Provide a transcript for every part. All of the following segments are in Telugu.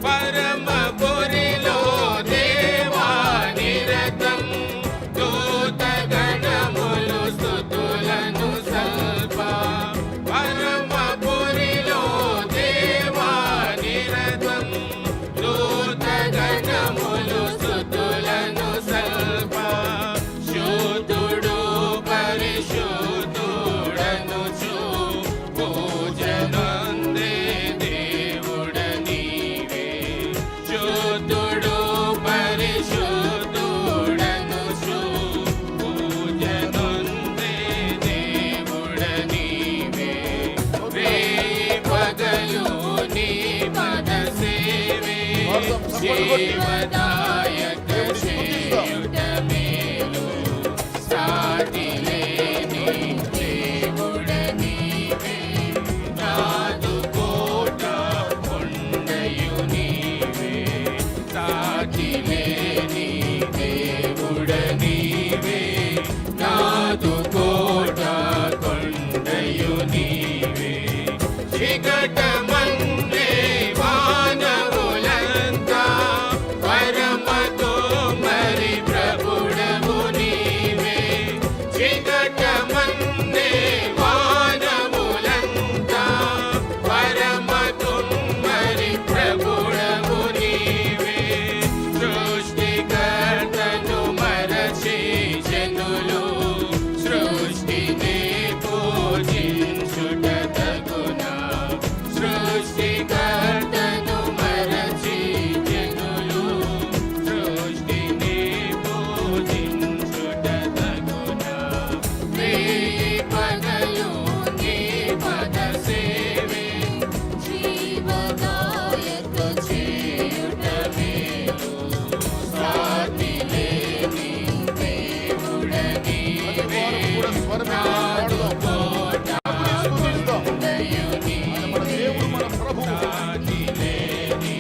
పరమపురిలో దేవా నిరతం దూతగణములు స్తుతులను సల్ప. పరమపురిలో దేవా నిరతం దూతగణములు స్తుతులను సల్ప. శుద్ధుడు పరిశుద్ధుడనుచు పూజనందే దేవుడ నీవే. శుద్ధుడు పరిశుద్ధుడనుచు పూజనందే దేవుడ నీవే. రేయి పగలు నీ పద సేవే జీవదాయక చేయుట మేలు. సాటి లేని దేవుడ నీవే. నాదు కోట కొండయు నీవే. సాటి లేని దేవుడ నీవే. నాదు కోట కొండయు నీవే. చికటమన్నే మానవులంతా పరమతో మరి ప్రభుడవు నీవే. చికటమన్నే మానవులంతా పరమతో మరి ప్రభుడవు నీవే. సృష్టికర్తను మరచి జనులు సృష్టినే పూజించుట తగునా. సృష్టికర్తను మరచి జనులు సృష్టినే పూజించుట తగునా. రేయి పగలు నీ పద సేవే జీవదాయక చేయుట మేలు. సాటి లేని దేవుడ నీవే. నాదు కోట కొండయు నీవే. సాటి లేని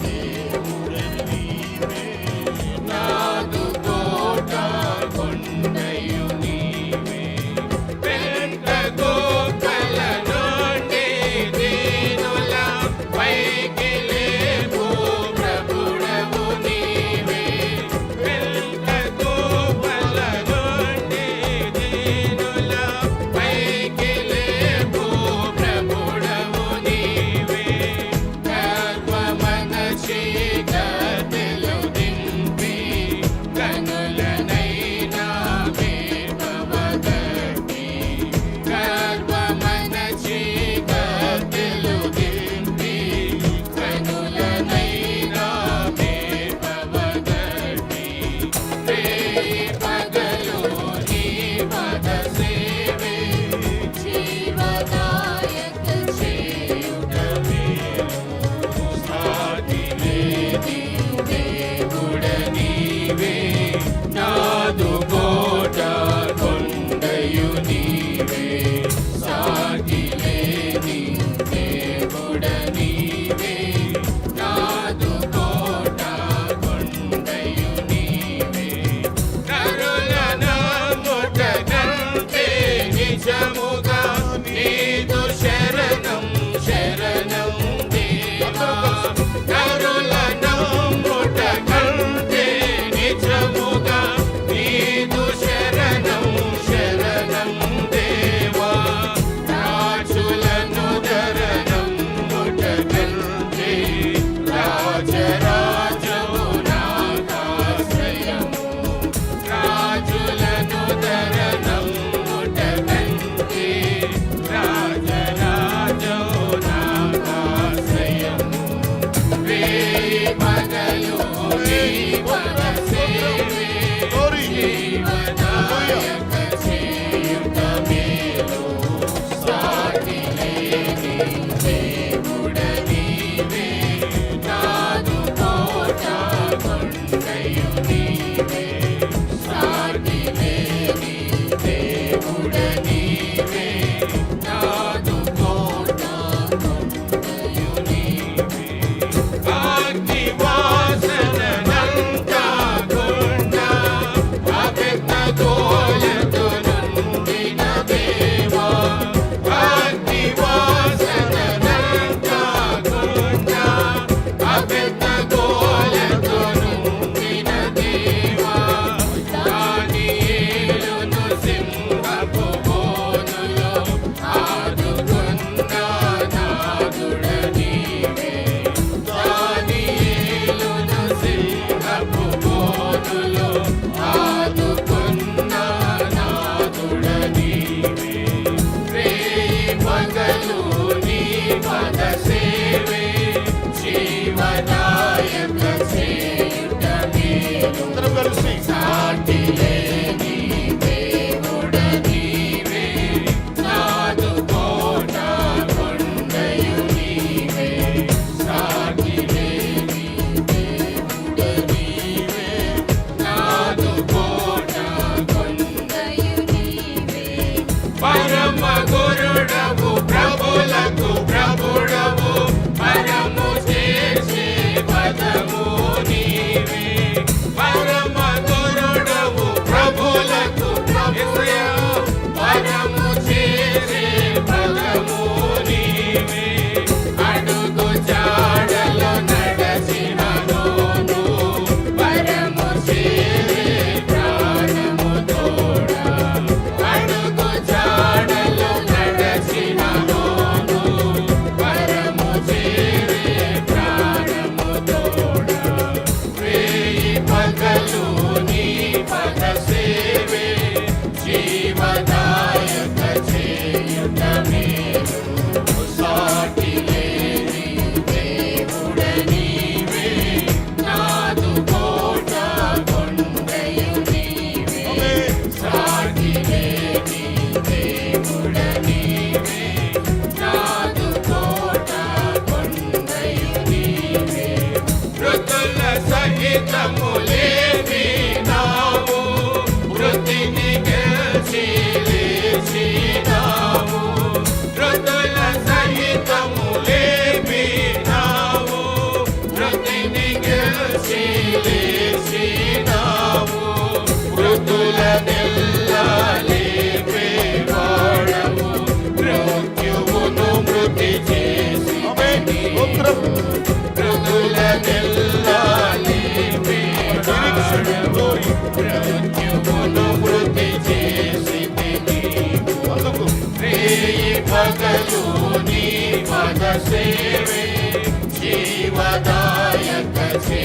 దేవుడ నీవే. నాదు కోట కొండయు నీవే. పెంట గోకల నుండి దీనుల పైకి లేపు ప్రభుడవు నీవే. పెంట గోకల నుండి దీనుల పైకి లేపు ప్రభుడవు నీవే. గర్వమనచి గద్దెలు దింపి కనులనైనా మేపవగట్టి. గర్వమనచి గద్దెలు దింపి కనులనైనా మేపవగట్టి. రేయి పగలు నీ పద సేవే జీవదాయక చేయుట మేలు. సాటి లేని దేవుడ నీవే. నాదు కోట కొండయు నీవే. సాటి లేని దేవుడ నీవే. నాదు కోట కొండయు నీవే. నరుల నమ్ముట కంటే నిజముగా నీదు శరణం శరణం దేవా. నరుల నమ్ముట కంటే నిజముగా నీదు శరణం శరణం దేవా. రాజులను దరణం ముట కంటే రాజరాజవు నాకాశ్రయము. రాజులను దరణం ముట కంటే రాజరాజవు నాకాశ్రయము. రేయి పగలు నీ పద సేవే జీవదాయక చేయుట మేలు. సాటి లేని దేవుడ నీవే. నాదు కోట కొండయు నీవే. సాటి లేని దేవుడ నీవే. నాదు కోట కొండయు నీవే. అగ్ని వాసన నంతా గుండా అభిజ్ఞ గోలత లేచినావు, మృతులనెల్లా లేపేవాడవు, మృత్యువును మృతి చేసి మృతులనెల్లా లేపేవాడవు, మృత్యువును మృతి చేసి రేయి పగలు నీ పద సేవే జీవదాయక చే